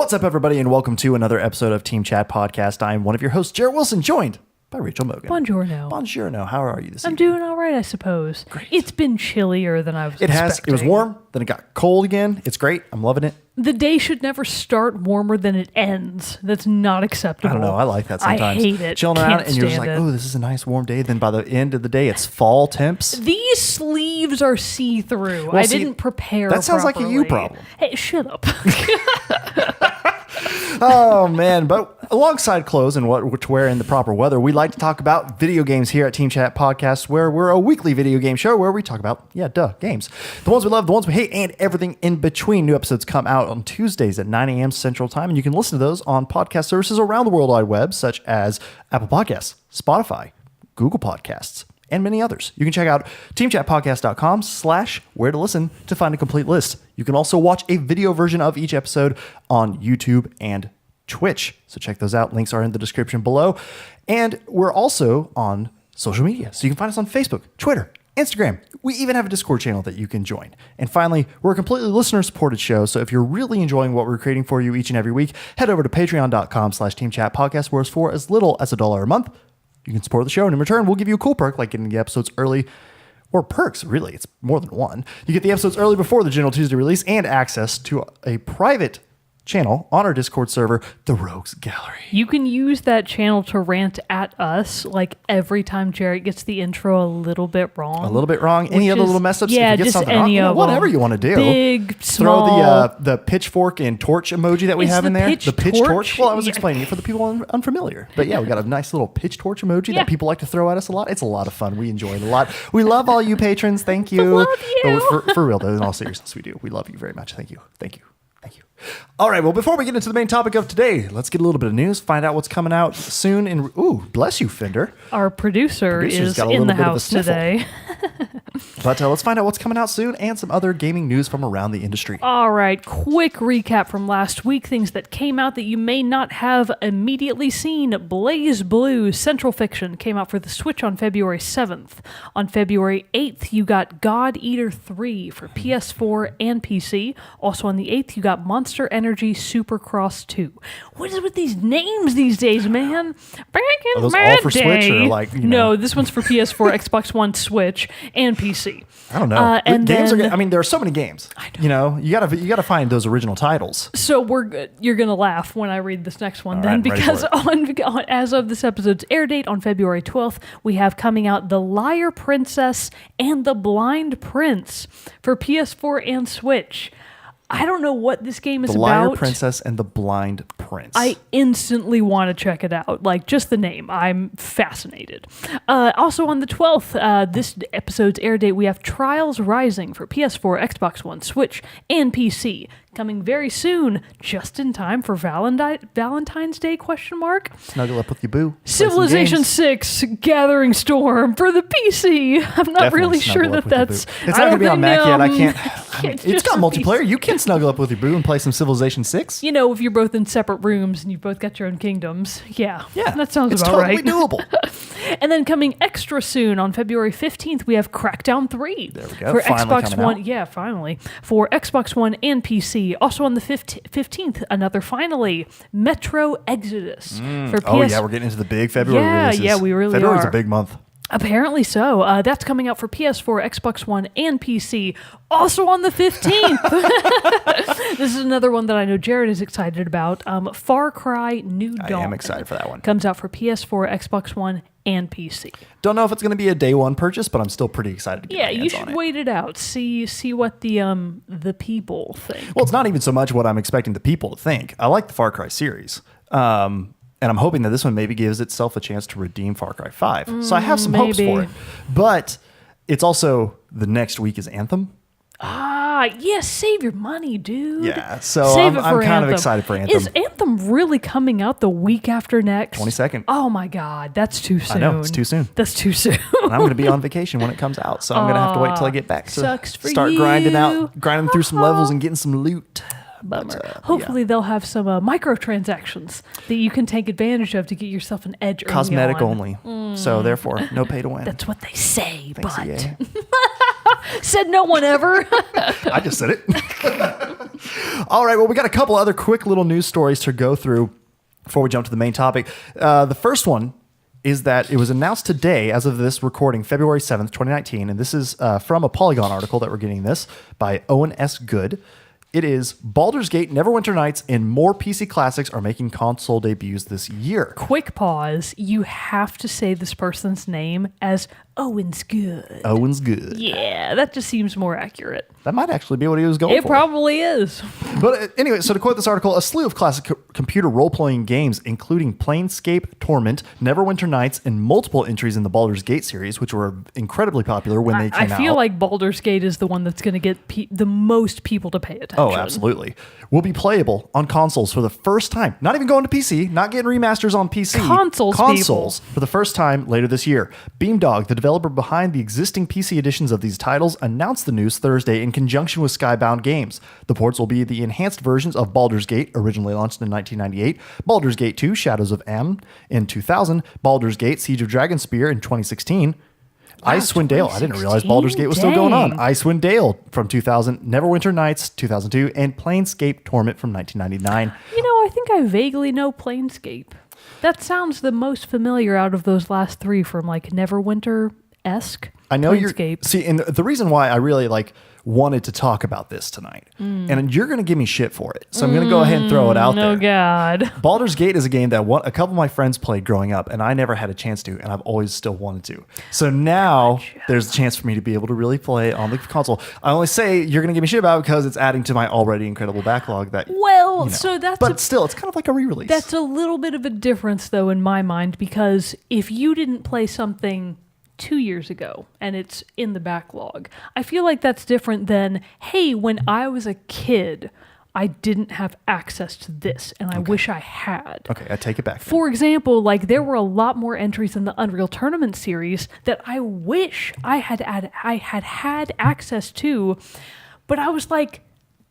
What's up, everybody, and welcome to another episode of Team Chat Podcast. I am one of your hosts, Jarrett Wilson, joined by Rachel Mogan. Buongiorno. Buongiorno. How are you this I'm evening? doing all right, I suppose. Great. It's been chillier than I was expecting. It was warm, then it got cold again. It's great. I'm loving it. The day should never start warmer than it ends. That's not acceptable. I don't know. I like that sometimes. I hate it. Chilling Can't around and you're just stand like, it. oh, this is a nice warm day. Then by the end of the day, it's fall temps. These sleeves are see-through. Well, I see, didn't prepare that sounds like a you properly. problem. Hey, shut up. Oh, man. But alongside clothes and what to wear in the proper weather, we like to talk about video games here at Team Chat Podcast, where we're a weekly video game show where we talk about, games. The ones we love, the ones we hate, and everything in between. New episodes come out on Tuesdays at 9 a.m. Central Time, and you can listen to those on podcast services around the World Wide Web, such as Apple Podcasts, Spotify, Google Podcasts, and many others. You can check out teamchatpodcast.com/where to listen to find a complete list. You can also watch a video version of each episode on YouTube and Twitch. So check those out. Links are in the description below. And we're also on social media. So you can find us on Facebook, Twitter, Instagram. We even have a Discord channel that you can join. And finally, we're a completely listener-supported show. So if you're really enjoying what we're creating for you each and every week, head over to patreon.com/teamchatpodcast, where it's for as little as $1 a month. You can support the show, and in return, we'll give you a cool perk like getting the episodes early, or perks, really. It's more than one. You get the episodes early before the General Tuesday release and access to a private channel on our Discord server, The Rogues Gallery. You can use that channel to rant at us like every time Jarrett gets the intro a little bit wrong. A little bit wrong. Any other little mess ups? Yeah, if you get just something any wrong, of whatever them. you want to do. Big, small. Throw the pitchfork and torch emoji that we It's have in the there. pitch The pitch torch? torch. Well, I was Yeah. explaining it for the people unfamiliar. But yeah, we got a nice little pitch torch emoji Yeah. that people like to throw at us a lot. It's a lot of fun. We enjoy it a lot. We love all you patrons. Thank you. Love you. But for real though, in all seriousness, we do. We love you very much. Thank you. Thank you. Thank you. All right, well, before we get into the main topic of today, let's get a little bit of news, find out what's coming out soon. And ooh, bless you, Fender. Our producer Producer's is got a in little the bit of a house sniffle. today. But let's find out what's coming out soon and some other gaming news from around the industry. All right, quick recap from last week. Things that came out that you may not have immediately seen. Blaze Blue Central Fiction came out for the Switch on February 7th. On February 8th, you got God Eater 3 for PS4 and PC. Also on the 8th, you got Monster Energy Supercross 2. What is with these names these days, man? Back in Are those my all for day. Switch or like, you know? No, this one's for PS4, Xbox One, Switch, and PC. I don't know. And Games then, are. I mean, there are so many games. I know. You know, you gotta find those original titles. So you're gonna laugh when I read this next one, All then, right, ready because for on as of this episode's air date on February 12th, we have coming out The Liar Princess and The Blind Prince for PS4 and Switch. I don't know what this game is The Liar about. Princess and the Blind Prince. I instantly want to check it out. Like, just the name. I'm fascinated. Also on the 12th, this episode's air date, we have Trials Rising for PS4, Xbox One, Switch, and PC. Coming very soon, just in time for Valentine's Day, question mark. Snuggle up with your boo. Play some Civilization games. 6, Gathering Storm for the PC. I'm not Definitely really sure snuggle up that with your that's... boo. It's not going to be on Mac yet. I can't. I mean, it's it's just got for multiplayer. PC. You can snuggle up with your boo and play some Civilization 6. You know, if you're both in separate rooms and you've both got your own kingdoms. Yeah, that sounds it's about totally right. doable. And then coming extra soon on February 15th, we have Crackdown 3. There we go. For Finally Xbox coming One. out. Yeah, finally. For Xbox One and PC. Also on the 15th, another finally, Metro Exodus. For PS. Oh yeah, we're getting into the big February releases. Yeah, we really February's are. a big month. Apparently so. That's coming out for PS4, Xbox One, and PC. Also on the 15th. This is another one that I know Jared is excited about. Far Cry New Dawn. I am excited for that one. Comes out for PS4, Xbox One, and PC. Don't know if it's going to be a day one purchase, but I'm still pretty excited to get Yeah, my you hands should on it. wait it out. See what the people think. Well, it's not even so much what I'm expecting the people to think. I like the Far Cry series. And I'm hoping that this one maybe gives itself a chance to redeem Far Cry 5. So I have some hopes maybe. for it. But it's also the next week is Anthem. Yeah, save your money, dude. Yeah, so Save it I'm for kind of Anthem. excited for Anthem. Is Anthem really coming out the week after next? 22nd. Oh my God, that's too soon. I know, it's too soon. That's too soon. And I'm going to be on vacation when it comes out, so I'm going to have to wait till I get back to Sucks for start you. grinding through some levels and getting some loot. Bummer. But, Hopefully they'll have some microtransactions that you can take advantage of to get yourself an edge early Cosmetic on. only. So therefore, no pay to win. That's what they say, Thanks, but EA. said no one ever. I just said it. All right, well, we got a couple other quick little news stories to go through before we jump to the main topic. The first one is that it was announced today, as of this recording, February 7th, 2019, and this is from a Polygon article that we're getting this by Owen S. Good. It is Baldur's Gate, Neverwinter Nights, and more PC classics are making console debuts this year. Quick pause. You have to say this person's name as Owen's Good. Owen's Good. Yeah, that just seems more accurate. That might actually be what he was going It for. probably is. But anyway, so to quote this article, a slew of classic computer role-playing games, including Planescape, Torment, Neverwinter Nights, and multiple entries in the Baldur's Gate series, which were incredibly popular when they came out. I feel like Baldur's Gate is the one that's going to get the most people to pay attention. Oh, absolutely. Will be playable on consoles for the first time. Not even going to PC, not getting remasters on PC. Consoles for the first time later this year. Beamdog, the developer behind the existing PC editions of these titles, announced the news Thursday in conjunction with Skybound Games. The ports will be the enhanced versions of Baldur's Gate, originally launched in 1998, Baldur's Gate 2, Shadows of M in 2000, Baldur's Gate, Siege of Dragonspear in 2016, Icewind Dale. I didn't realize Baldur's Gate was still going on. Icewind Dale from 2000, Neverwinter Nights 2002, and Planescape Torment from 1999. You know, I think I vaguely know Planescape. That sounds the most familiar out of those last three from like Neverwinter-esque. I know Planescape. See, and the reason why I really wanted to talk about this tonight, and you're going to give me shit for it, so I'm going to go ahead and throw it out there. Oh, God. Baldur's Gate is a game that a couple of my friends played growing up, and I never had a chance to, and I've always still wanted to. So now there's a chance for me to be able to really play on the console. I only say you're going to give me shit about it because it's adding to my already incredible backlog. Well, so that's but still, it's kind of like a re-release. That's a little bit of a difference, though, in my mind, because if you didn't play something 2 years ago and it's in the backlog, I feel like that's different than, hey, when I was a kid, I didn't have access to this and I wish I had. Okay, I take it back. For example, like there were a lot more entries in the Unreal Tournament series that I wish I had had access to, but I was like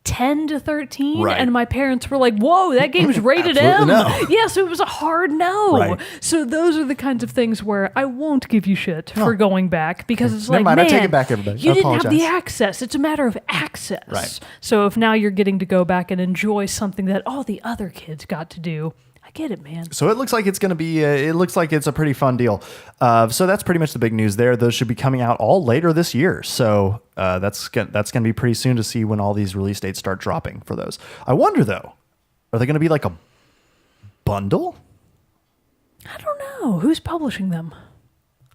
10 to 13, Right. and my parents were like, whoa, that game's rated M. Absolutely no. Yeah, so it was a hard no. Right. So those are the kinds of things where I won't give you shit for going back, because it's Never like, mind, man, I take it back, everybody. you I didn't have the apologize. access. It's a matter of access. Right. So if now you're getting to go back and enjoy something that all the other kids got to do, I get it, man. So it looks like it's going to be. It looks like it's a pretty fun deal. So that's pretty much the big news there. Those should be coming out all later this year. So that's going to be pretty soon to see when all these release dates start dropping for those. I wonder though, are they going to be like a bundle? I don't know. Who's publishing them?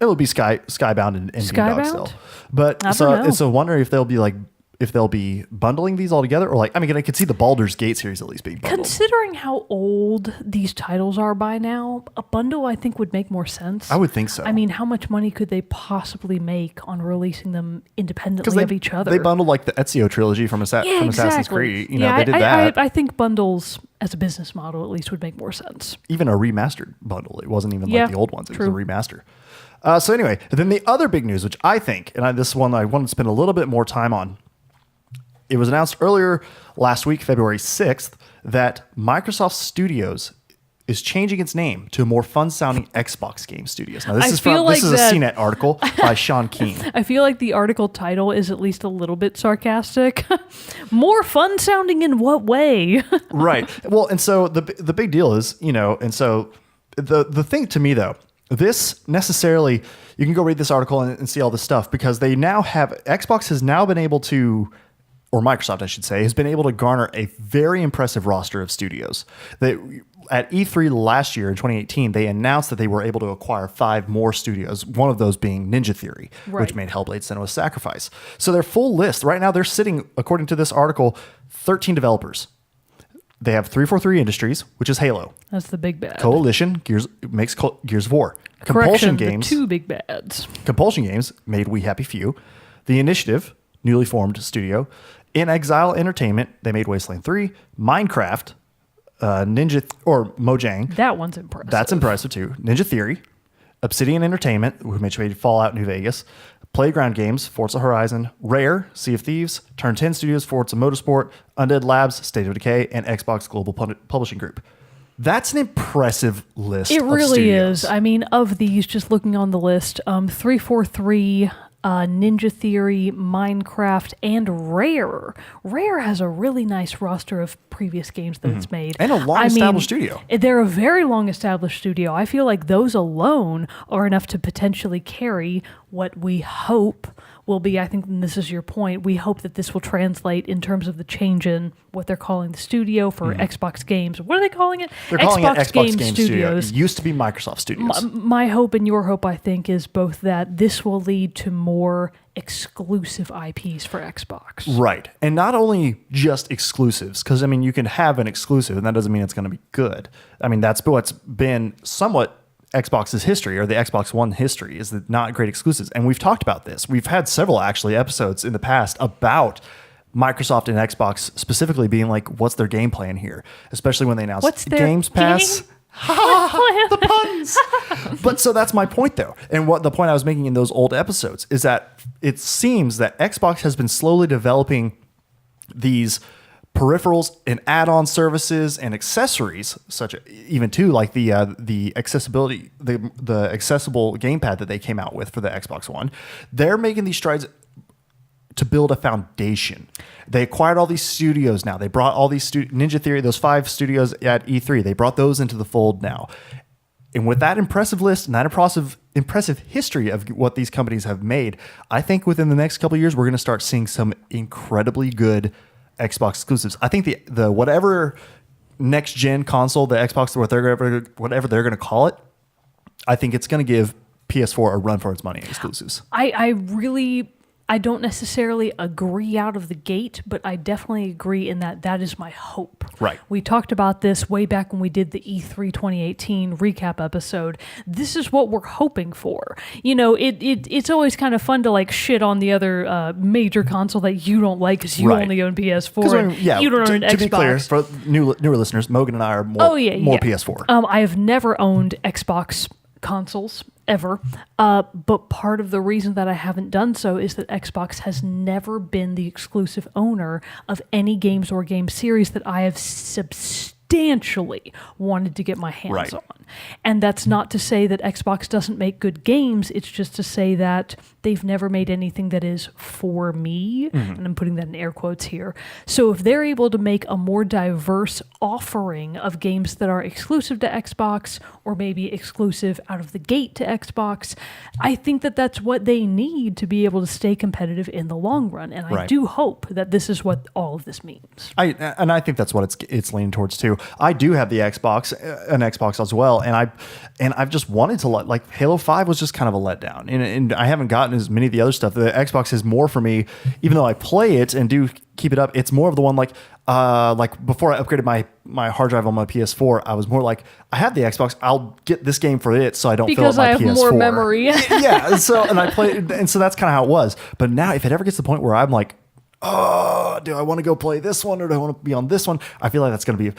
It will be Skybound and Skybound? Beamdog still. But I don't know. so wondering if they'll be bundling these all together, or I could see the Baldur's Gate series at least being bundled. Considering how old these titles are by now, a bundle I think would make more sense. I would think so. I mean, how much money could they possibly make on releasing them independently of each other? They bundled like the Ezio trilogy from Assassin's Creed. They did that. I think bundles as a business model at least would make more sense. Even a remastered bundle. It wasn't even Yeah, like the old ones. It true. was a remaster. So anyway, then the other big news, which I think, and this is one that I wanted to spend a little bit more time on. It was announced earlier last week, February 6th, that Microsoft Studios is changing its name to a more fun-sounding Xbox Game Studios. Now, this is a CNET article by Sean Keane. I feel like the article title is at least a little bit sarcastic. More fun sounding in what way? Right. Well, and so the big deal is, and so the thing to me though, this necessarily, you can go read this article and see all this stuff, because they now Xbox has now been able to, or Microsoft, I should say, has been able to garner a very impressive roster of studios. At E3 last year in 2018, they announced that they were able to acquire 5 more studios, one of those being Ninja Theory, which made Hellblade: Senua's Sacrifice. So their full list, right now they're sitting, according to this article, 13 developers. They have 343 Industries, which is Halo. That's the big bad. Coalition makes Gears of War. Correction, the two big bads. Compulsion Games made We Happy Few. The Initiative, newly formed studio. In Exile Entertainment, they made Wasteland 3. Minecraft, Mojang. That one's impressive. That's impressive too. Ninja Theory, Obsidian Entertainment, which made Fallout New Vegas. Playground Games, Forza Horizon. Rare, Sea of Thieves. Turn 10 Studios, Forza Motorsport. Undead Labs, State of Decay, and Xbox Global Publishing Group. That's an impressive list. It of really studios. is. I mean, of these, just looking on the list, 343 Ninja Theory, Minecraft, and Rare. Rare has a really nice roster of previous games that it's made. And a long-established studio. They're a very long-established studio. I feel like those alone are enough to potentially carry what we hope will be, I think, and this is your point, we hope that this will translate in terms of the change in what they're calling the studio for Xbox games. What are they calling it? They're calling it Xbox Game Studio. It used to be Microsoft Studios. My hope and your hope, I think, is both that this will lead to more exclusive IPs for Xbox. Right. And not only just exclusives, because, I mean, you can have an exclusive, and that doesn't mean it's going to be good. I mean, that's what's been somewhat Xbox's history, or the Xbox One history, is that not great exclusives. And we've talked about this. We've had several, actually, episodes in the past about Microsoft and Xbox specifically being like, what's their game plan here? Especially when they announced What's their Games Pass. game The puns. But so that's my point, though. And what the point I was making in those old episodes is that it seems that Xbox has been slowly developing these peripherals and add-on services and accessories, such even too like the accessibility, the accessible gamepad that they came out with for the Xbox One. They're making these strides to build a foundation. They acquired all these studios now. They brought all these Ninja Theory, those 5 studios at E3. They brought those into the fold now. And with that impressive list and that impressive history of what these companies have made, I think within the next couple of years, we're going to start seeing some incredibly good Xbox exclusives. I think the whatever next gen console, the Xbox, whatever they're going to call it, I think it's going to give PS4 a run for its money in exclusives. I don't necessarily agree out of the gate, but I definitely agree in that is my hope. Right. We talked about this way back when we did the E3 2018 recap episode. This is what we're hoping for. You know, it's always kind of fun to like shit on the other major console that you don't like because you only own PS4 and you don't own an Xbox. To be clear, for newer listeners, Mogan and I are more PS4. I have never owned Xbox consoles ever, but part of the reason that I haven't done so is that Xbox has never been the exclusive owner of any games or game series that I have substantially wanted to get my hands on. And that's not to say that Xbox doesn't make good games, it's just to say that they've never made anything that is for me, and I'm putting that in air quotes here. So if they're able to make a more diverse offering of games that are exclusive to Xbox, or maybe exclusive out of the gate to Xbox, I think that that's what they need to be able to stay competitive in the long run. And I do hope that this is what all of this means. I think that's what it's leaning towards too. I do have the Xbox, an Xbox as well, and I've just wanted to like Halo 5 was just kind of a letdown, and I haven't gotten as many of the other stuff. The Xbox is more for me, even though I play it and do keep it up. It's more of the one like before I upgraded my hard drive on my PS4, I was more like, I have the Xbox, I'll get this game for it so I don't fill up my PS4. Because I have more memory. Yeah, so and I play, and so that's kind of how it was. But now, if it ever gets to the point where I'm like, oh, do I want to go play this one or do I want to be on this one? I feel like that's going to be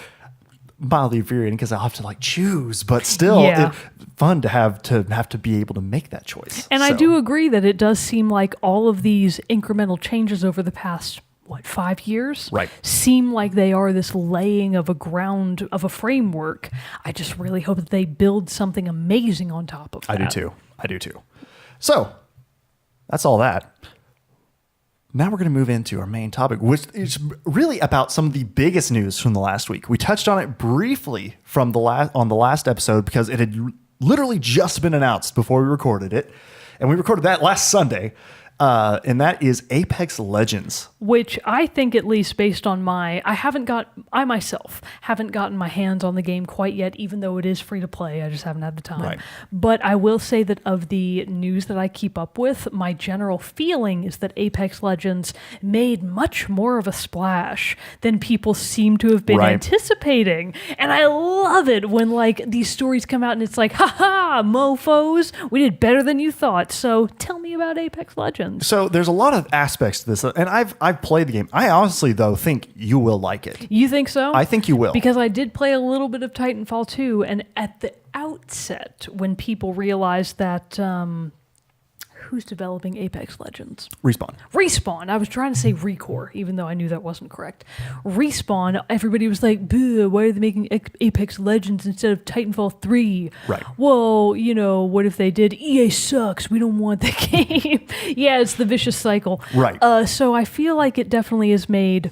mildly infuriating because I have to like choose, but still fun to have to be able to make that choice. And I do agree that it does seem like all of these incremental changes over the past 5 years seem like they are this laying of a framework. I just really hope that they build something amazing on top of that. I do too. So that's all that. Now we're going to move into our main topic, which is really about some of the biggest news from the last week. We touched on it briefly on the last episode because it had literally just been announced before we recorded it, and we recorded that last Sunday. And that is Apex Legends. Which I think, at least based on I myself haven't gotten my hands on the game quite yet, even though it is free to play. I just haven't had the time. Right. But I will say that of the news that I keep up with, my general feeling is that Apex Legends made much more of a splash than people seem to have been anticipating. And I love it when like these stories come out and it's like, haha, mofos, we did better than you thought. So tell me about Apex Legends. So there's a lot of aspects to this, and I've played the game. I honestly, though, think you will like it. You think so? I think you will. Because I did play a little bit of Titanfall 2, and at the outset, when people realized that, Who's developing Apex Legends? Respawn. Respawn. I was trying to say Recore, even though I knew that wasn't correct. Respawn, everybody was like, "Boo, why are they making Apex Legends instead of Titanfall 3? Right. Well, what if they did? EA sucks. We don't want the game. Yeah, it's the vicious cycle. Right. So I feel like it definitely has made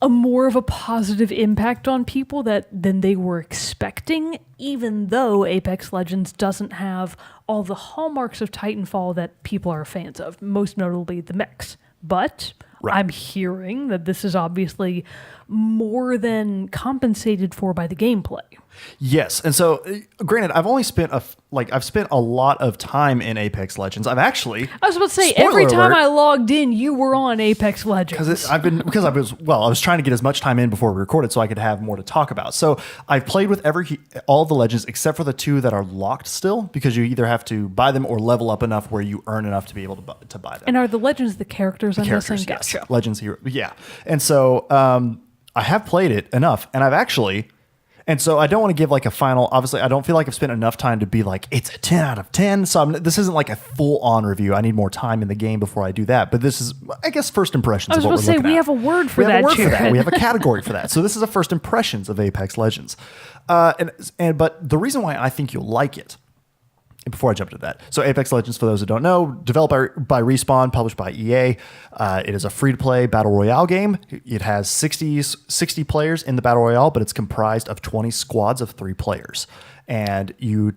a more of a positive impact on people than they were expecting, even though Apex Legends doesn't have all the hallmarks of Titanfall that people are fans of, most notably the mechs. But Right. I'm hearing that this is obviously more than compensated for by the gameplay. Yes, and so granted, I've only spent I've spent a lot of time in Apex Legends. I've actually I was about to say, spoiler every time alert, I logged in, you were on Apex Legends. I was trying to get as much time in before we recorded so I could have more to talk about. So I've played with all the legends except for the 2 that are locked still, because you either have to buy them or level up enough where you earn enough to be able to buy them. And are the legends the characters I'm Characters, missing? yes. Gotcha. Legends hero, yeah. And so I have played it enough, and and so I don't want to give like a final. Obviously, I don't feel like I've spent enough time to be like it's a 10 out of 10. So this isn't like a full-on review. I need more time in the game before I do that. But this is, I guess, first impressions. I was of what about to we're say, looking we at. have a word for We have that, a word for that. Jared. We have a category for that. So this is a first impressions of Apex Legends. But the reason why I think you'll like it, before I jump into that, so Apex Legends, for those who don't know, developed by Respawn, published by EA. It is a free-to-play battle royale game. It has 60 players in the battle royale, but it's comprised of 20 squads of 3 players, and you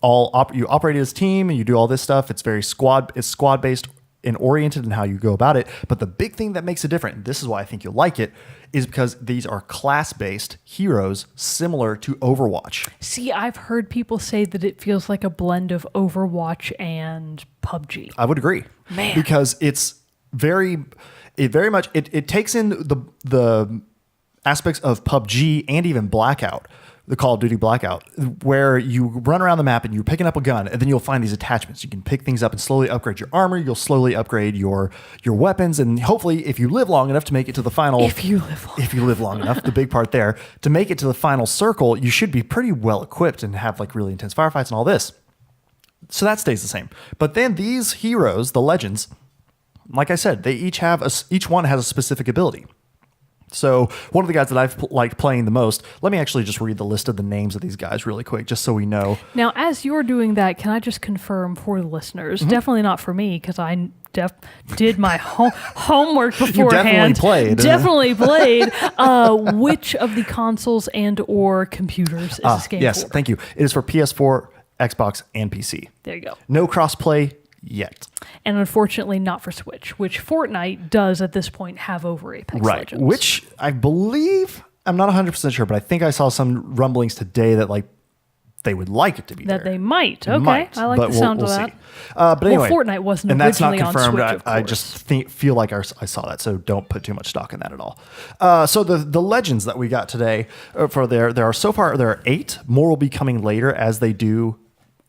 operate as a team and you do all this stuff. It's very squad-based and oriented in how you go about it. But the big thing that makes it different, and this is why I think you'll like it, is because these are class-based heroes similar to Overwatch. See, I've heard people say that it feels like a blend of Overwatch and PUBG. I would agree. Man. Because it takes in the aspects of PUBG and even Blackout, the Call of Duty Blackout, where you run around the map and you're picking up a gun, and then you'll find these attachments. You can pick things up and slowly upgrade your armor. You'll slowly upgrade your weapons, and hopefully, if you live long enough to make it to the final, If you live long enough, the big part there, to make it to the final circle, you should be pretty well equipped and have like really intense firefights and all this. So that stays the same. But then these heroes, the legends, like I said, they each one has a specific ability. So one of the guys that I've liked playing the most, let me actually just read the list of the names of these guys really quick, just so we know. Now, as you're doing that, can I just confirm for the listeners, Mm-hmm. definitely not for me, because I did my homework beforehand. Definitely played. Which of the consoles and or computers is this game Yes, for? thank you. It is for PS4, Xbox, and PC. There you go. No crossplay yet. And unfortunately not for Switch, which Fortnite does at this point have over Apex Legends. Which I believe, I'm not 100% sure, but I think I saw some rumblings today that like they would like it to be That there. they might. Okay, Might, I like but the sound of we'll that. see. But anyway, Fortnite wasn't and that's not originally on confirmed. Switch, of I course. just feel like I saw that, so don't put too much stock in that at all. So the legends that we got today there are 8. More will be coming later as they do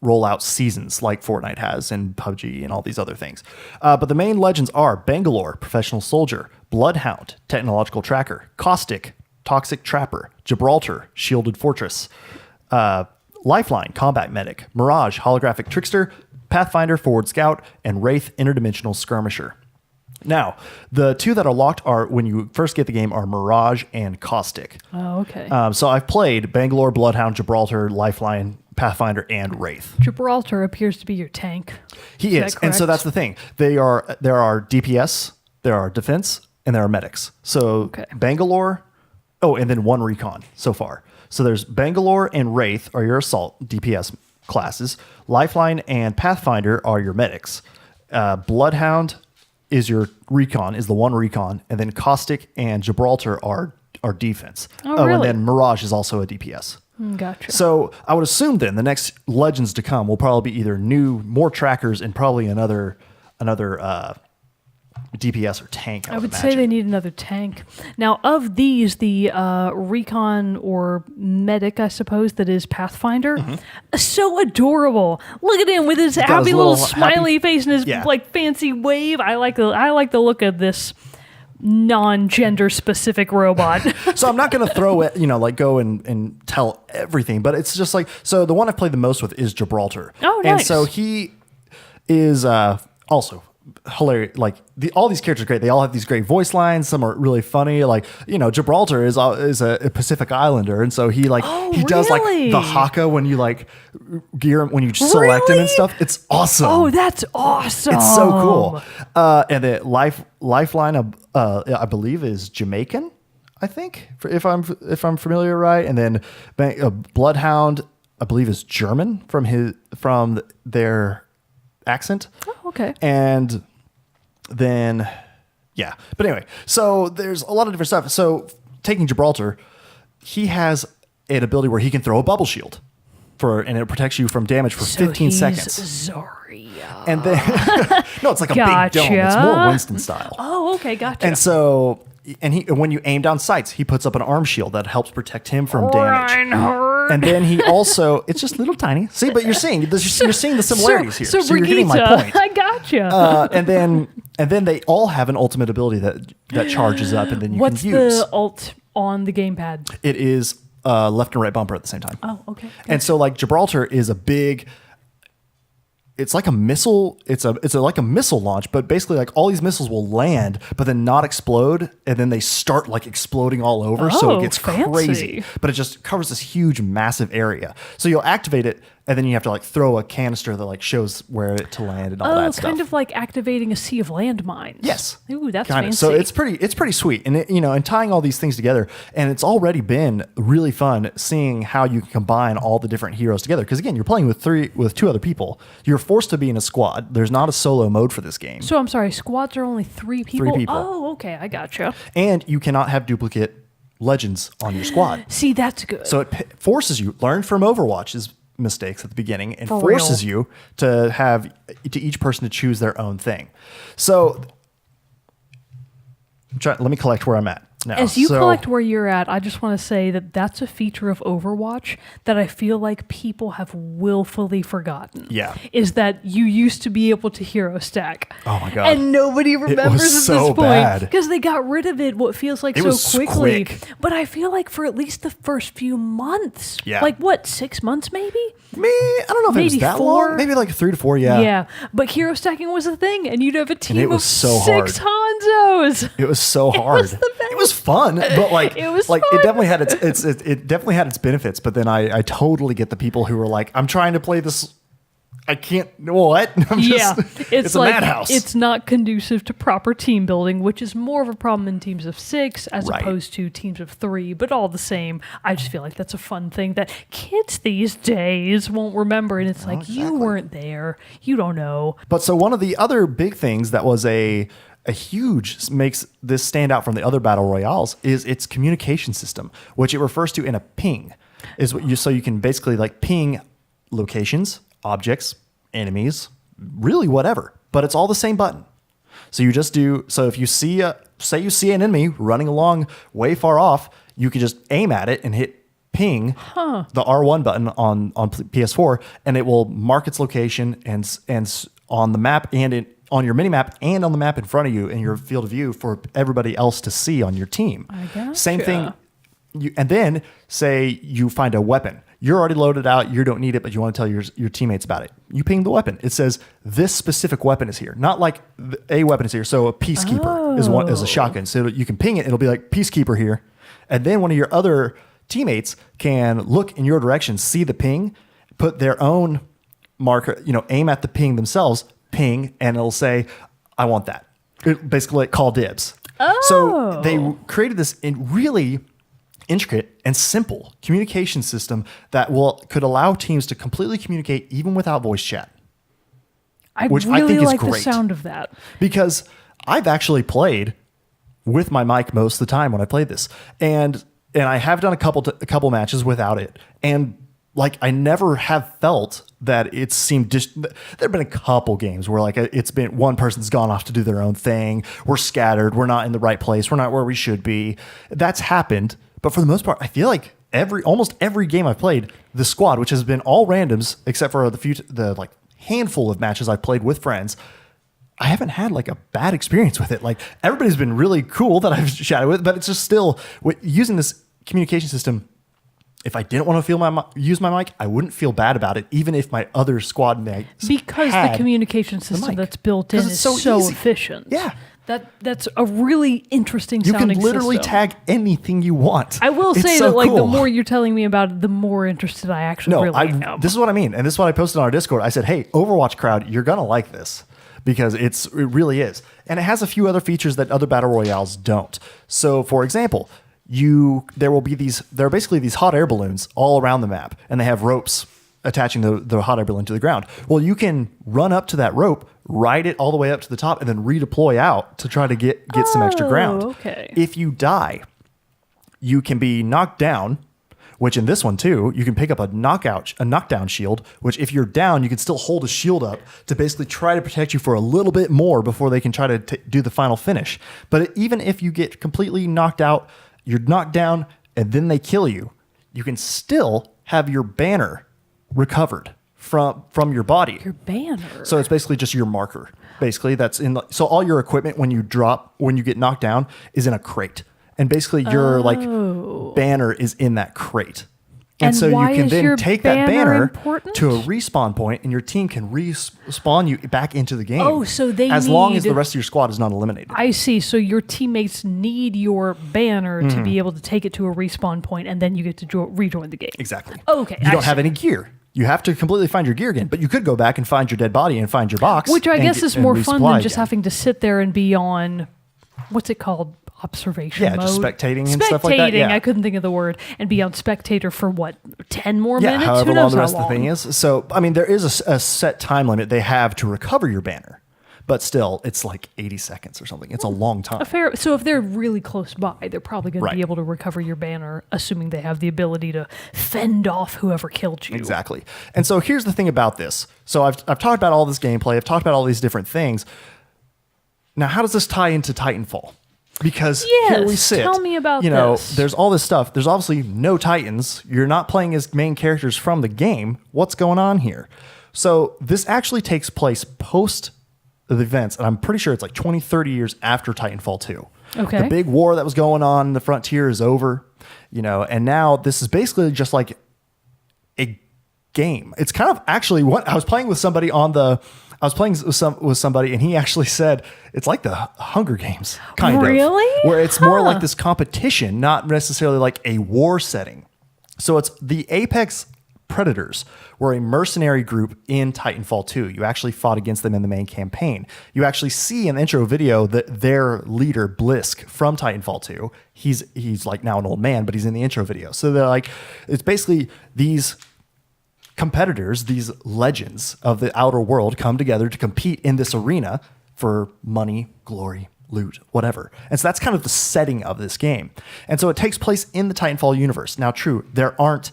roll out seasons like Fortnite has and PUBG and all these other things. But the main legends are Bangalore, Professional Soldier, Bloodhound, Technological Tracker, Caustic, Toxic Trapper, Gibraltar, Shielded Fortress, Lifeline, Combat Medic, Mirage, Holographic Trickster, Pathfinder, Forward Scout, and Wraith, Interdimensional Skirmisher. Now, the 2 that are locked are, when you first get the game, are Mirage and Caustic. Oh, okay. So I've played Bangalore, Bloodhound, Gibraltar, Lifeline, Pathfinder, and Wraith. Gibraltar appears to be your tank. He Is is. that And so correct? that's the thing. There are DPS, there are defense, and there are medics. So Okay. Bangalore, and then 1 recon so far. So there's Bangalore and Wraith are your assault DPS classes. Lifeline and Pathfinder are your medics. Bloodhound is your recon, is the 1 recon, and then Caustic and Gibraltar are defense. Oh, really? And then Mirage is also a DPS. Gotcha. So I would assume then the next legends to come will probably be either more trackers and probably another DPS or tank. I would say they need another tank. Now, of these, the recon or medic, I suppose, that is Pathfinder, so adorable. Look at him with his happy his little little smiley face and his Yeah. like fancy wave. I like the look of this non-gender specific robot. So I'm not going to throw it, go and tell everything, but it's just like, so the one I've played the most with is Gibraltar. Oh, And nice. so is also hilarious. Like all these characters are great. They all have these great voice lines. Some are really funny. Like, Gibraltar is a Pacific Islander, and so he does like really? the haka when you like gear him, when you select him and Really? stuff. It's awesome. Oh, that's awesome. It's so cool. And the lifeline, I believe, is Jamaican. I think, if I'm familiar right. And then Bloodhound, I believe, is German from their accent. Oh, okay. And then, yeah. But anyway, so there's a lot of different stuff. So taking Gibraltar, he has an ability where he can throw a bubble shield and it protects you from damage for 15 seconds. Zarya. And then, no, it's like a big dome. It's more Winston style. Oh, okay, gotcha. And so, when you aim down sights, he puts up an arm shield that helps protect him from damage. Reinhardt. And then he also, it's just little tiny. See, but you're seeing the similarities here. So you're getting my Brigitte, point. I gotcha. And then they all have an ultimate ability that charges up, and then you What's can use. the alt on the gamepad? It is left and right bumper at the same time. Oh, okay. And so like Gibraltar is a big. It's like a missile. It's like a missile launch, but basically like all these missiles will land, but then not explode, and then they start like exploding all over. So Oh, it gets fancy. crazy, but it just covers this huge, massive area. So you'll activate it, and then you have to like throw a canister that like shows where it to land and all that stuff. Kind of like activating a sea of landmines. Yes. Ooh, that's kind fancy. of. So it's pretty sweet, and and tying all these things together, and it's already been really fun seeing how you can combine all the different heroes together. Because again, you're playing with two other people. You're forced to be in a squad. There's not a solo mode for this game, So I'm sorry, squads are only 3 people? 3 people. Oh, okay, I gotcha. and you cannot have duplicate legends on your squad. See, that's good. So it forces you learn from Overwatch's mistakes at the beginning and For forces real. you to each person to choose their own thing. So let me collect where I'm at now. As you So- collect where you're at, I just want to say that that's a feature of Overwatch that I feel like people have willfully forgotten. Yeah. Is that you used to be able to hero stack. Oh my God. And nobody remembers at so this bad. point. Because they got rid of it what feels like It so was quickly. quick. But I feel like for at least the first few months. Yeah. Like what, 6 months maybe? I don't know if it was Maybe that 4? long. Maybe like 3 to 4. Yeah. Yeah. But hero stacking was a thing, and you'd have a team was of so 6 Hanzos. It was so hard. was the best. It was fun, but like It was like fun. it definitely had it definitely had its benefits. But then I totally get the people who were like, I'm trying to play this. I can't. What? Yeah, it's a like madhouse. it's not conducive to proper team building, which is more of a problem in teams of 6 as Right. opposed to teams of 3. But all the same, I just feel like that's a fun thing that kids these days won't remember. And it's like you weren't there, you don't know. But so one of the other big things that was a huge makes this stand out from the other battle royales is its communication system, which it refers to in a ping. Is what so you can basically like ping locations, objects, enemies, really whatever, but it's all the same button. So you just do. So if you see say you see an enemy running along way far off, you can just aim at it and hit ping the R1 button on PS4, and it will mark its location and on the map and on your mini map and on the map in front of you in your field of view for everybody else to see on your team. gotcha. Same thing. And then say you find a weapon. You're already loaded out. You don't need it, but you want to tell your teammates about it. You ping the weapon. It says this specific weapon is here, not like a weapon is here. So a Peacekeeper is a shotgun. So you can ping it. It'll be like Peacekeeper here, and then one of your other teammates can look in your direction, see the ping, put their own marker, aim at the ping themselves, ping, and it'll say, "I want that." It basically like call dibs. So they created this really intricate and simple communication system that could allow teams to completely communicate even without voice chat. Which I really think is like the great. sound of that. Because I've actually played with my mic most of the time when I played this, and I have done a couple matches without it, and like I never have felt that it seemed. There've been a couple games where like it's been one person's gone off to do their own thing. We're scattered. We're not in the right place. We're not where we should be. That's happened, but for the most part, I feel like almost every game I've played, the squad, which has been all randoms except for the like handful of matches I've played with friends, I haven't had like a bad experience with it. Like everybody's been really cool that I've chatted with, but it's just still using this communication system. If I didn't want to use my mic, I wouldn't feel bad about it, even if my other squad mates because had the communication system mic. that's built in 'Cause is it's so easy. efficient. Yeah. That's a really interesting You can sounding literally system. tag anything you want. I will It's say so that like the cool. more you're telling me about it, the more interested I actually No, really am. this is what I mean. And this is what I posted on our Discord. I said, hey, Overwatch crowd, you're going to like this because it really is. And it has a few other features that other battle royales don't. So, for example, there are basically these hot air balloons all around the map, and they have ropes attaching the hot air balloon to the ground. Well, you can run up to that rope, ride it all the way up to the top, and then redeploy out to try to get some extra ground. Okay. If you die, you can be knocked down, which in this one too, you can pick up a knockdown shield, which if you're down, you can still hold a shield up to basically try to protect you for a little bit more before they can try to do the final finish. But even if you get completely knocked out, you're knocked down, and then they kill you, you can still have your banner recovered from your body. Your banner. So it's basically just your marker. Basically, so all your equipment when you get knocked down is in a crate. And basically your banner is in that crate. And so why you can is then your take that banner important? to a respawn point, and your team can respawn you back into the game. Oh, so they as long as need- the rest of your squad is not eliminated. I see. So your teammates need your banner to be able to take it to a respawn point, and then you get to rejoin the game. Exactly. Okay, You I don't have see. any gear. You have to completely find your gear again, but you could go back and find your dead body and find your box. Which I and guess get- is and more fun resupply than just again. having to sit there and be on, what's it called? Observation Yeah, mode? just spectating and stuff like that, yeah. I couldn't think of the word. And be on spectator for what, 10 more minutes? However Who long knows the rest how of the thing long? is. So, I mean, there is a set time limit they have to recover your banner, but still, it's like 80 seconds or something. It's a long time. So if they're really close by, they're probably going Right. to be able to recover your banner, assuming they have the ability to fend off whoever killed you. Exactly. And so here's the thing about this. So I've talked about all this gameplay. I've talked about all these different things. Now, how does this tie into Titanfall? Because here we Yes, sit. tell me about this. There's all this stuff. There's obviously no Titans. You're not playing as main characters from the game. What's going on here? So this actually takes place post the events, and I'm pretty sure it's like 20, 30 years after Titanfall 2. Okay. The big war that was going on in the frontier is over, and now this is basically just like a game. It's kind of actually what I was playing with somebody with somebody, and he actually said it's like the Hunger Games, kind of. Really? Where it's more Huh. like this competition, not necessarily like a war setting. So it's the Apex Predators were a mercenary group in Titanfall 2. You actually fought against them in the main campaign. You actually see in the intro video that their leader, Blisk, from Titanfall 2, he's like now an old man, but he's in the intro video. So they're like, it's basically these competitors, these legends of the outer world come together to compete in this arena for money, glory, loot, whatever. And so that's kind of the setting of this game. And so it takes place in the Titanfall universe. Now, true, there aren't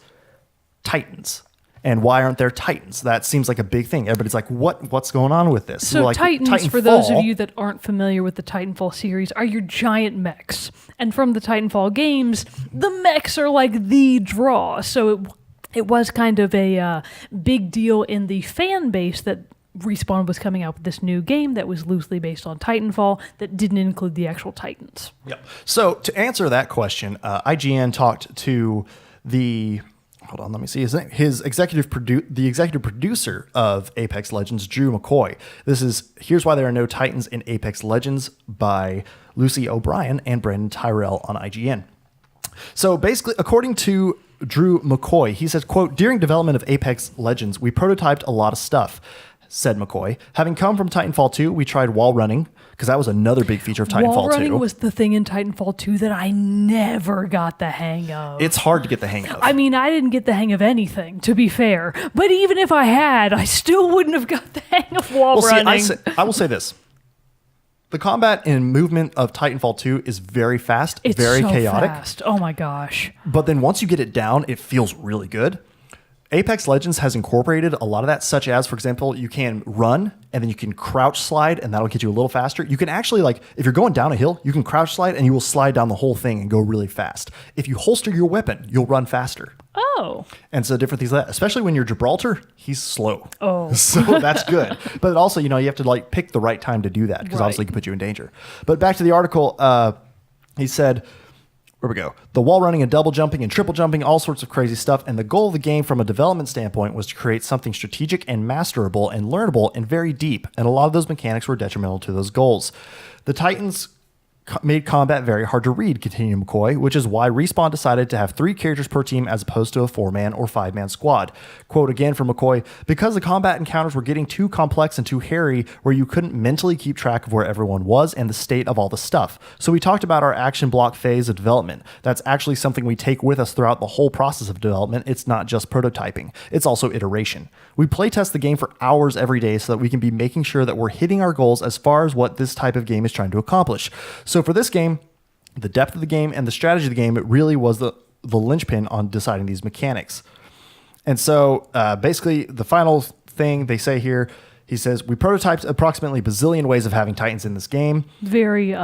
Titans. And why aren't there Titans? That seems like a big thing. Everybody's like, what's going on with this? So like, Titans, for those of Titanfall- you that aren't familiar with the Titanfall series, are your giant mechs. And from the Titanfall games, the mechs are like the draw. So it was kind of a big deal in the fan base that Respawn was coming out with this new game that was loosely based on Titanfall that didn't include the actual Titans. Yep. So to answer that question, IGN talked to the hold on, let me see his name. The executive producer of Apex Legends, Drew McCoy. Here's why there are no Titans in Apex Legends by Lucy O'Brien and Brandon Tyrell on IGN. So basically, according to Drew McCoy, he says, quote, during development of Apex Legends, we prototyped a lot of stuff, said McCoy. Having come from Titanfall 2, we tried wall running, because that was another big feature of Titanfall 2. Wall running was the thing in Titanfall 2 that I never got the hang of. It's hard to get the hang of. I mean, I didn't get the hang of anything, to be fair. But even if I had, I still wouldn't have got the hang of wall running. I will say this. The combat and movement of Titanfall 2 is very fast, It's very so chaotic. fast. Oh my gosh. But then once you get it down, it feels really good. Apex Legends has incorporated a lot of that, such as, for example, you can run and then you can crouch slide, and that'll get you a little faster. You can actually, like, if you're going down a hill, you can crouch slide and you will slide down the whole thing and go really fast. If you holster your weapon, you'll run faster. Oh. And so different things like that, especially when you're Gibraltar, he's slow. Oh. So that's good. But also, you have to like pick the right time to do that because Right. obviously it can put you in danger. But back to the article, he said, where we go. The wall running and double jumping and triple jumping, all sorts of crazy stuff. And the goal of the game from a development standpoint was to create something strategic and masterable and learnable and very deep. And a lot of those mechanics were detrimental to those goals. The Titans made combat very hard to read, continued McCoy, which is why Respawn decided to have 3 characters per team as opposed to a 4-man or 5-man squad. Quote again from McCoy, because the combat encounters were getting too complex and too hairy where you couldn't mentally keep track of where everyone was and the state of all the stuff. So we talked about our action block phase of development. That's actually something we take with us throughout the whole process of development. It's not just prototyping. It's also iteration. We playtest the game for hours every day so that we can be making sure that we're hitting our goals as far as what this type of game is trying to accomplish. So for this game, the depth of the game and the strategy of the game, it really was the linchpin on deciding these mechanics. And so basically the final thing they say here, he says, we prototyped approximately bazillion ways of having Titans in this game. Very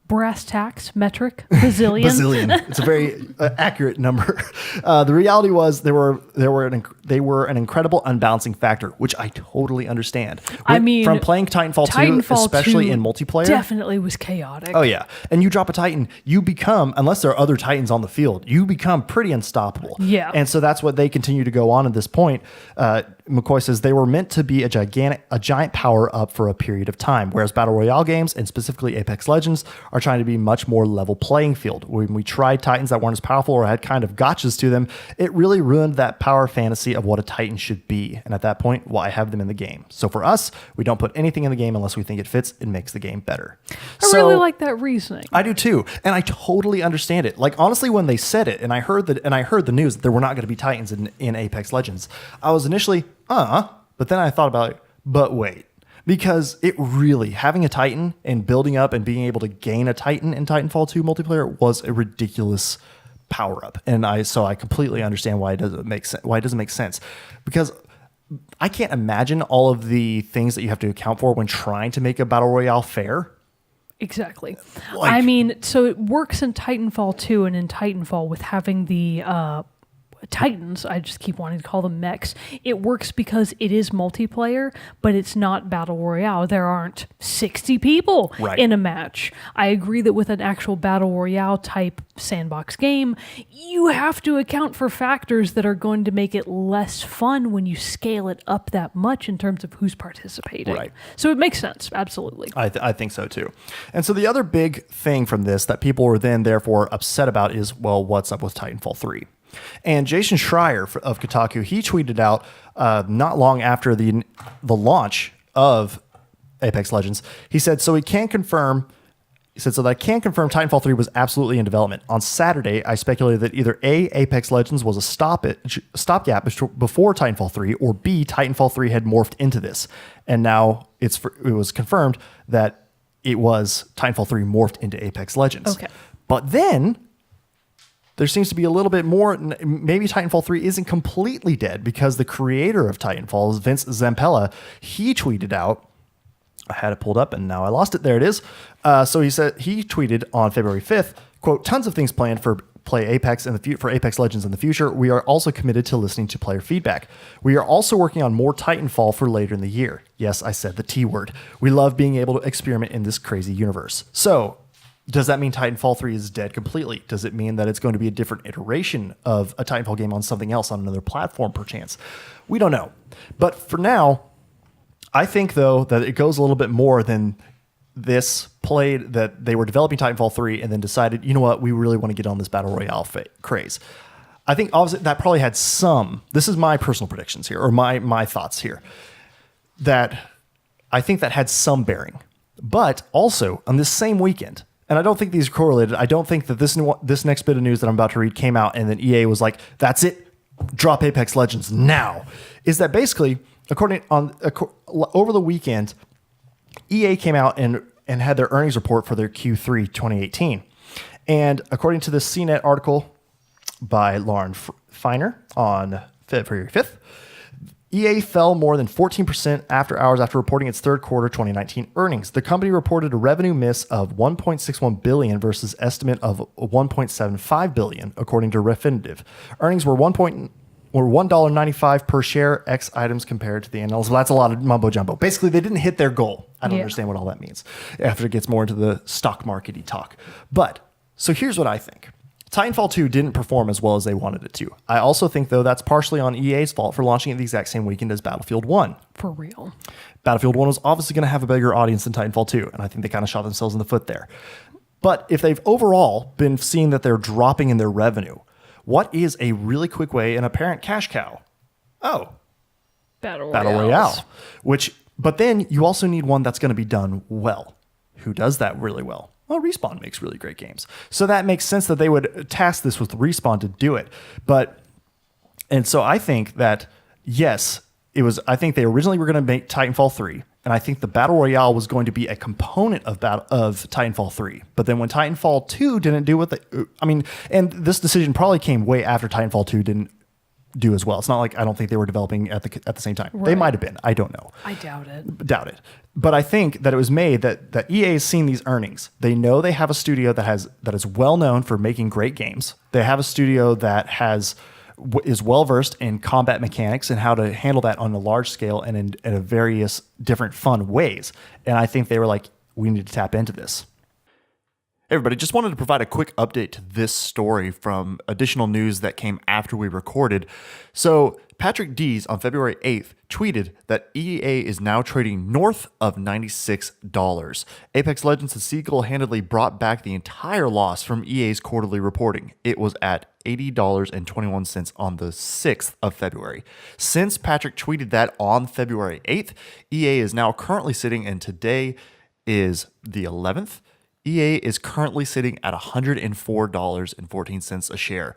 brass tacks metric, bazillion. Bazillion. It's a very accurate number. The reality was they were an incredible unbalancing factor, which I totally understand. I mean, from playing Titanfall 2, especially 2 in multiplayer, definitely was chaotic. Oh yeah, and you drop a Titan, you become, unless there are other Titans on the field, you become pretty unstoppable. Yeah, and so that's what they continue to go on at this point. McCoy says they were meant to be a giant power up for a period of time, whereas Battle Royale games, and specifically Apex Legends, are trying to be much more level playing field. When we tried Titans that weren't as powerful or had kind of gotchas to them, it really ruined that power fantasy of what a Titan should be. And at that point, why have them in the game? So for us, we don't put anything in the game unless we think it fits and makes the game better. I really like that reasoning. I do too, and I totally understand it. Like honestly, when they said it, and I heard the news that there were not going to be Titans in Apex Legends, I was initially but then I thought about it, but wait. Because it really, having a Titan and building up and being able to gain a Titan in Titanfall 2 multiplayer was a ridiculous power up. And I completely understand why it doesn't make sense. Because I can't imagine all of the things that you have to account for when trying to make a Battle Royale fair. Exactly. I mean, so it works in Titanfall 2 and in Titanfall with having the Titans, I just keep wanting to call them mechs. It works because it is multiplayer, but it's not Battle Royale. There aren't 60 people in a match. I agree that with an actual Battle Royale type sandbox game, you have to account for factors that are going to make it less fun when you scale it up that much in terms of who's participating. Right. So it makes sense, absolutely. I think so too. And so the other big thing from this that people were then therefore upset about is, well, what's up with Titanfall 3? And Jason Schreier of Kotaku, he tweeted out not long after the launch of Apex Legends. He said, so that I can confirm Titanfall 3 was absolutely in development. On Saturday, I speculated that either A, Apex Legends was a stopgap before Titanfall 3, or B, Titanfall 3 had morphed into this. And now it was confirmed that it was Titanfall 3 morphed into Apex Legends. Okay. But then there seems to be a little bit more. Maybe Titanfall 3 isn't completely dead, because the creator of Titanfall, Vince Zampella, he tweeted out, I had it pulled up and now I lost it. There it is. So he tweeted on February 5th, quote, tons of things planned for Apex for Apex Legends in the future. We are also committed to listening to player feedback. We are also working on more Titanfall for later in the year. Yes, I said the T word. We love being able to experiment in this crazy universe. So does that mean Titanfall 3 is dead completely? Does it mean that it's going to be a different iteration of a Titanfall game on something else, on another platform, perchance? We don't know. But for now, I think, though, that it goes a little bit more than this played, that they were developing Titanfall 3 and then decided, you know what, we really want to get on this Battle Royale craze. I think obviously that probably had some, this is my personal predictions here, or my thoughts here, that I think that had some bearing. But also, on this same weekend, and I don't think these are correlated. I don't think that this next bit of news that I'm about to read came out and then EA was like, that's it, drop Apex Legends now. Is that basically, over the weekend, EA came out and had their earnings report for their Q3 2018. And according to this CNET article by Lauren Feiner on February 5th, EA fell more than 14% after hours after reporting its third quarter 2019 earnings. The company reported a revenue miss of $1.61 billion versus estimate of $1.75 billion, according to Refinitiv. Earnings were $1.95 per share, X items compared to the analysts. Well, that's a lot of mumbo jumbo. Basically, they didn't hit their goal. I don't understand what all that means after it gets more into the stock market-y talk. But So here's what I think. Titanfall 2 didn't perform as well as they wanted it to. I also think, though, that's partially on EA's fault for launching it the exact same weekend as Battlefield 1. For real. Battlefield 1 was obviously going to have a bigger audience than Titanfall 2, and I think they kind of shot themselves in the foot there. But if they've overall been seeing that they're dropping in their revenue, what is a really quick way, an apparent cash cow? Oh, Battle Royale. But then you also need one that's going to be done well. Who does that really well? Well, Respawn makes really great games. So that makes sense that they would task this with Respawn to do it. And so I think that, yes, I think they originally were going to make Titanfall 3. And I think the Battle Royale was going to be a component of Titanfall 3. But then when Titanfall 2 didn't do what and this decision probably came way after Titanfall 2 didn't do as well. It's not like I don't think they were developing at the same time. Right. They might have been. I don't know. I doubt it. Doubt it. But I think that it was made that EA has seen these earnings. They know they have a studio that is well known for making great games. They have a studio that is well versed in combat mechanics and how to handle that on a large scale and in a various different fun ways. And I think they were like, we need to tap into this. Hey everybody, just wanted to provide a quick update to this story from additional news that came after we recorded. So Patrick Dees on February 8th tweeted that EA is now trading north of $96. Apex Legends has single-handedly brought back the entire loss from EA's quarterly reporting. It was at $80.21 on the 6th of February. Since Patrick tweeted that on February 8th, EA is now currently sitting, and today is the 11th, EA is currently sitting at $104.14 a share,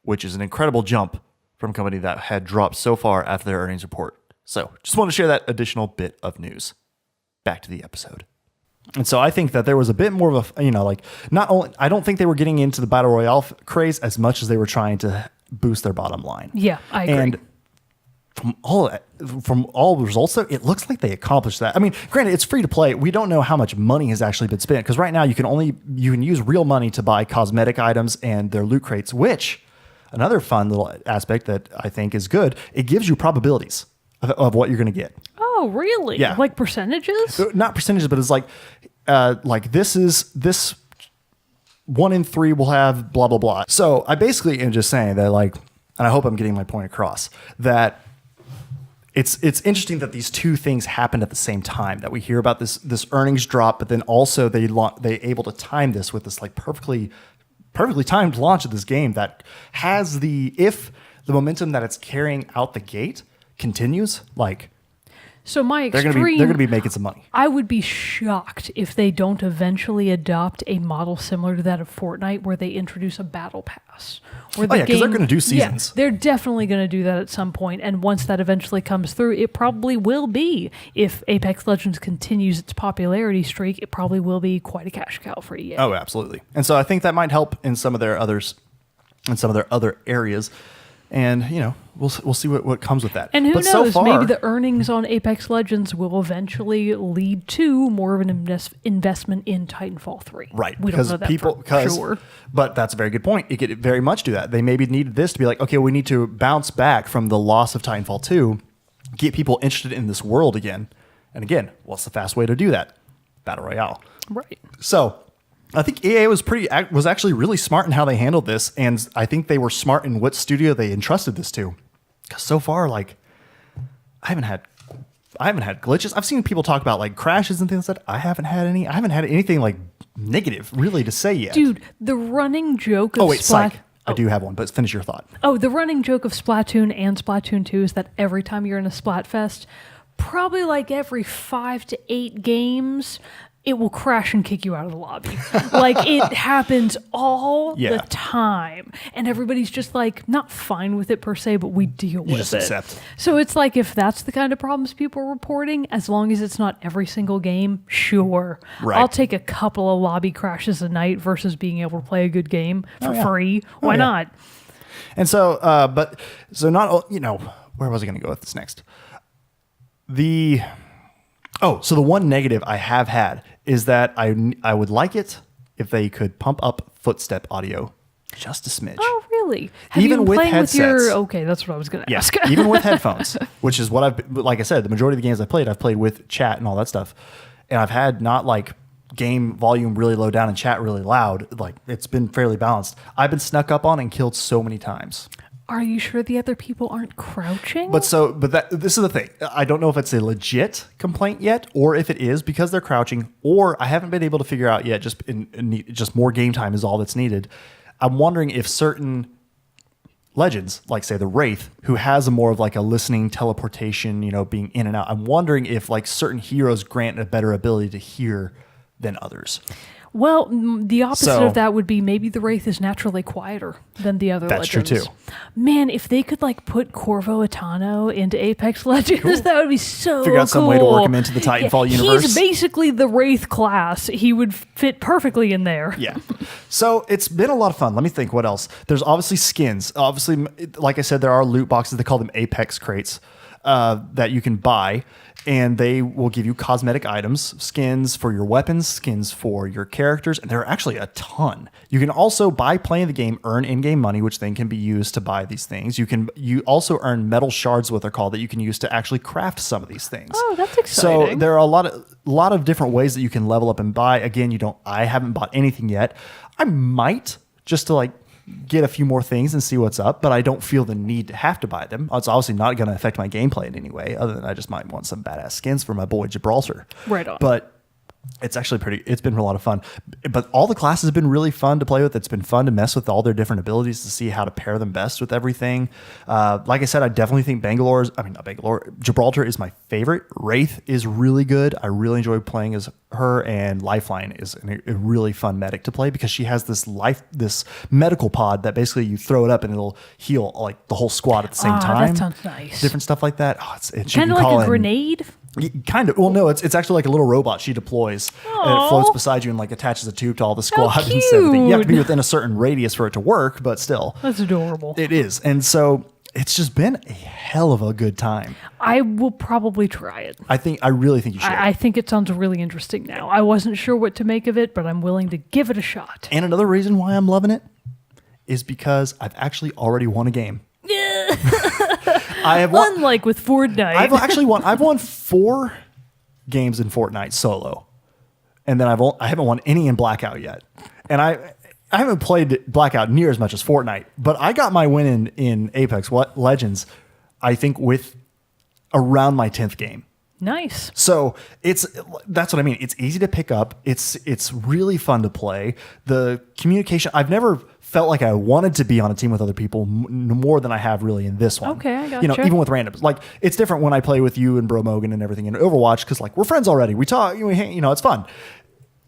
which is an incredible jump from a company that had dropped so far after their earnings report. So just want to share that additional bit of news. Back to the episode. And so I think that there was a bit more of a, I don't think they were getting into the Battle Royale craze as much as they were trying to boost their bottom line. Yeah, I agree. And from all results, though, it looks like they accomplished that. I mean, granted, it's free to play. We don't know how much money has actually been spent because right now you can use real money to buy cosmetic items and their loot crates, which another fun little aspect that I think is good. It gives you probabilities of what you're going to get. Oh, really? Yeah. Like percentages? Not percentages, but it's like this 1 in 3 will have blah, blah, blah. So I basically am just saying that, and I hope I'm getting my point across, that it's interesting that these two things happened at the same time, that we hear about this earnings drop, but then also they able to time this with this perfectly timed launch of this game that has if the momentum that it's carrying out the gate continues, so my they're extreme, going to be making some money. I would be shocked if they don't eventually adopt a model similar to that of Fortnite, where they introduce a battle pass. Because they're going to do seasons. Yeah, they're definitely going to do that at some point, and once that eventually comes through, it probably will be. If Apex Legends continues its popularity streak, it probably will be quite a cash cow for EA. Oh, absolutely. And so I think that might help in some of their other areas. And, we'll see what comes with that. And who knows, so far, maybe the the earnings on Apex Legends will eventually lead to more of an investment in Titanfall 3. Right. We don't know that for sure. But that's a very good point. It could very much do that. They maybe needed this to be like, okay, we need to bounce back from the loss of Titanfall 2, get people interested in this world again. And again, what's the fast way to do that? Battle Royale. Right. So I think EA was actually really smart in how they handled this, and I think they were smart in what studio they entrusted this to. Because so far, I haven't had glitches. I've seen people talk about crashes and things like that. I haven't had any. I haven't had anything negative really to say yet. Dude, the running joke of Psych. I do have one, but finish your thought. Oh, the running joke of Splatoon and Splatoon 2 is that every time you're in a Splatfest, probably every 5 to 8 games, it will crash and kick you out of the lobby. It happens all the time. And everybody's just not fine with it per se, but we deal with just it. Accept. So it's if that's the kind of problems people are reporting, as long as it's not every single game, sure. Right. I'll take a couple of lobby crashes a night versus being able to play a good game for free. Why not? And so, where was I going to go with this next? So the one negative I have had is that I would like it if they could pump up footstep audio just a smidge. Oh, really? Have even you been with playing headsets. with your... Okay, that's what I was going to ask. Even with headphones, which is what like I said, the majority of the games I've played with chat and all that stuff. And I've had not game volume really low down and chat really loud. Like, it's been fairly balanced. I've been snuck up on and killed so many times. Are you sure the other people aren't crouching? But this is the thing. I don't know if it's a legit complaint yet, or if it is because they're crouching, or I haven't been able to figure out yet. Just more game time is all that's needed. I'm wondering if certain legends, like say the Wraith, who has a more of like a listening teleportation, being in and out. I'm wondering if like certain heroes grant a better ability to hear than others. Well, the opposite So- of that would be maybe the Wraith is naturally quieter than the other That's true, legends. too. Man, if they could like put Corvo Atano into Apex Legends, that would be so Figure out some way to cool. work him into the Titanfall universe. He's basically the Wraith class. He would fit perfectly in there. Yeah. So it's been a lot of fun. Let me think what else. There's obviously skins. Obviously, like I said, there are loot boxes. They call them Apex crates that you can buy. And they will give you cosmetic items, skins for your weapons, skins for your characters. And there are actually a ton. You can also, by playing the game, earn in-game money, which then can be used to buy these things. You also earn metal shards, what they're called, that you can use to actually craft some of these things. Oh, that's So exciting. there are a lot of different ways that you can level up and buy. Again, I haven't bought anything yet. I might, just to like get a few more things and see what's up, but I don't feel the need to have to buy them. It's obviously not going to affect my gameplay in any way, other than I just might want some badass skins for my boy Gibraltar. Right on. But it's actually it's been a lot of fun. But all the classes have been really fun to play with. It's been fun to mess with all their different abilities to see how to pair them best with everything. Like I said, I definitely think Gibraltar is my favorite. Wraith is really good. I really enjoy playing as her, and Lifeline is a really fun medic to play because she has this medical pod that basically you throw it up and it'll heal like the whole squad at the same time. That sounds nice. Different stuff like that. Oh, it's Kind of like a grenade. Kind of. Well, no, it's actually like a little robot she deploys, and it floats beside you and like attaches a tube to all the squad and everything. You have to be within a certain radius for it to work, but still, That's adorable. it is. And so it's just been a hell of a good time. I will probably try it. I really think you should. I think it sounds really interesting now. I wasn't sure what to make of it, but I'm willing to give it a shot. And another reason why I'm loving it is because I've actually already won a game. I have won. Unlike with Fortnite. I've won 4 games in Fortnite solo, and then I haven't won any in Blackout yet. And I haven't played Blackout near as much as Fortnite, but I got my win in Apex Legends, I think, with around my 10th game. Nice. So that's what I mean. It's easy to pick up. It's really fun to play. The communication, I've never felt like I wanted to be on a team with other people more than I have really in this one. Okay, I gotcha. Even with randoms. Like, it's different when I play with you and Bro Mogan and everything in Overwatch because like we're friends already. We talk, we hang, it's fun.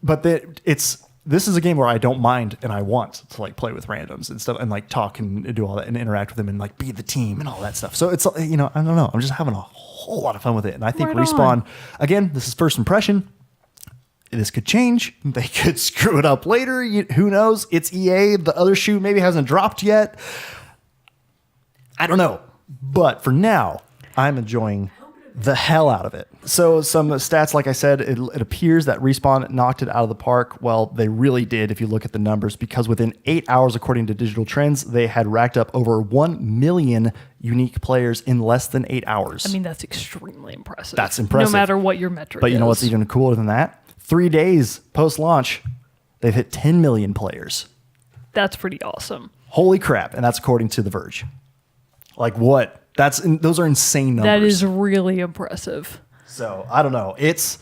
But this is a game where I don't mind and I want to like play with randoms and stuff and like talk and do all that and interact with them and like be the team and all that stuff. So it's I don't know. I'm just having a whole lot of fun with it. And I think Right Respawn, on. again, this is first impression. This could change. They could screw it up later. Who knows? It's EA. The other shoe maybe hasn't dropped yet. I don't know. But for now, I'm enjoying the hell out of it. So some stats, like I said, it appears that Respawn knocked it out of the park. Well, they really did if you look at the numbers, because within 8 hours, according to Digital Trends, they had racked up over 1 million unique players in less than 8 hours. I mean, that's extremely impressive. That's impressive. No matter what your metric But is. you know what's even cooler than that? 3 days post-launch, they've hit 10 million players. That's pretty awesome. Holy crap. And that's according to The Verge. Like what? Those are insane numbers. That is really impressive. So I don't know. It's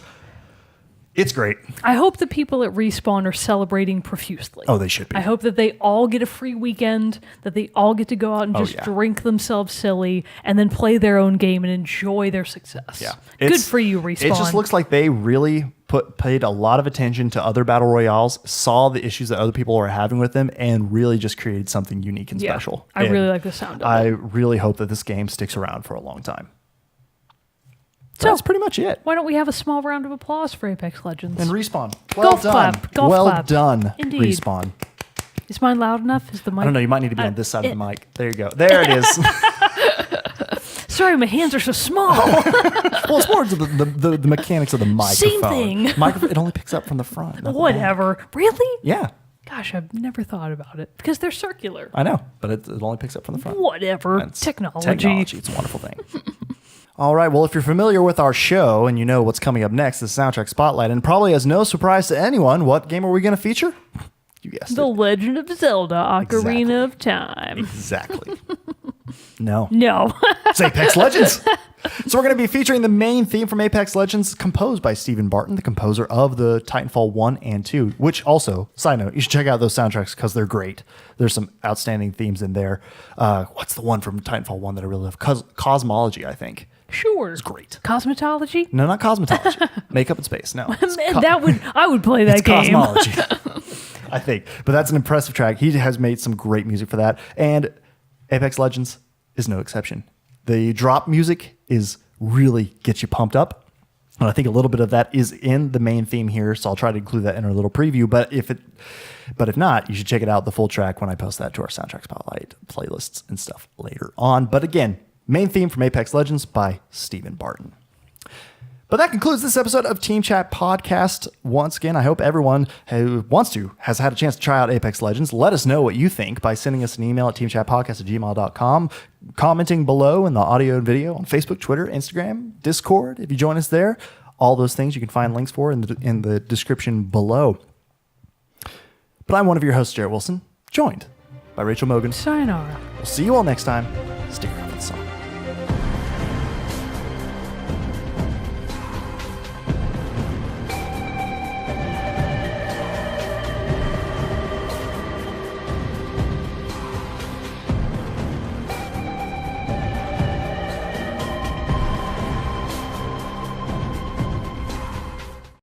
great. I hope the people at Respawn are celebrating profusely. Oh, they should be. I hope that they all get a free weekend, that they all get to go out and just yeah. drink themselves silly and then play their own game and enjoy their success. Yeah. Good for you, Respawn. It just looks like they really paid a lot of attention to other battle royales, saw the issues that other people are having with them, and really just created something unique and special. I And really like the sound of I it. really hope that this game sticks around for a long time. So- That's pretty much it. Why don't we have a small round of applause for Apex Legends? And Respawn. Well Golf done. clap. Golf well clap. done, Indeed. Respawn. Is mine loud enough? Is the mic? I don't know. You might need to be on this side of the mic. There you go. There it is. Sorry, my hands are so small. Well, it's more the mechanics of the microphone. thing. It only picks up from the front. not the back. Whatever. Really? Yeah, Gosh, I've never thought about it because they're circular. I know, but it only picks up from the front. Whatever. It's Technology. Technology. It's a wonderful thing. All right. Well, if you're familiar with our show and you know what's coming up next, the Soundtrack Spotlight, and probably as no surprise to anyone, what game are we going to feature? You guessed The it. Legend of Zelda Ocarina of Time. Exactly. No. No. It's Apex Legends. So we're going to be featuring the main theme from Apex Legends, composed by Stephen Barton, the composer of the Titanfall 1 and 2, which also, side note, you should check out those soundtracks because they're great. There's some outstanding themes in there. What's the one from Titanfall 1 that I really love? Cosmology, I think. Sure. It's great. Cosmetology? No, not cosmetology. Makeup in space. No. It's I would play that it's game. cosmology. I think. But that's an impressive track. He has made some great music for that. And Apex Legends is no exception. The drop music is really gets you pumped up. And I think a little bit of that is in the main theme here, so I'll try to include that in our little preview. But if not, you should check it out, the full track, when I post that to our Soundtrack Spotlight playlists and stuff later on. But again, main theme from Apex Legends by Stephen Barton. But that concludes this episode of Team Chat Podcast. Once again, I hope everyone who wants to has had a chance to try out Apex Legends. Let us know what you think by sending us an email at teamchatpodcast@gmail.com, commenting below in the audio and video on Facebook, Twitter, Instagram, Discord. If you join us there, all those things you can find links for in the description below. But I'm one of your hosts, Jarrett Wilson, joined by Rachel Mogan. Sayonara. We'll see you all next time.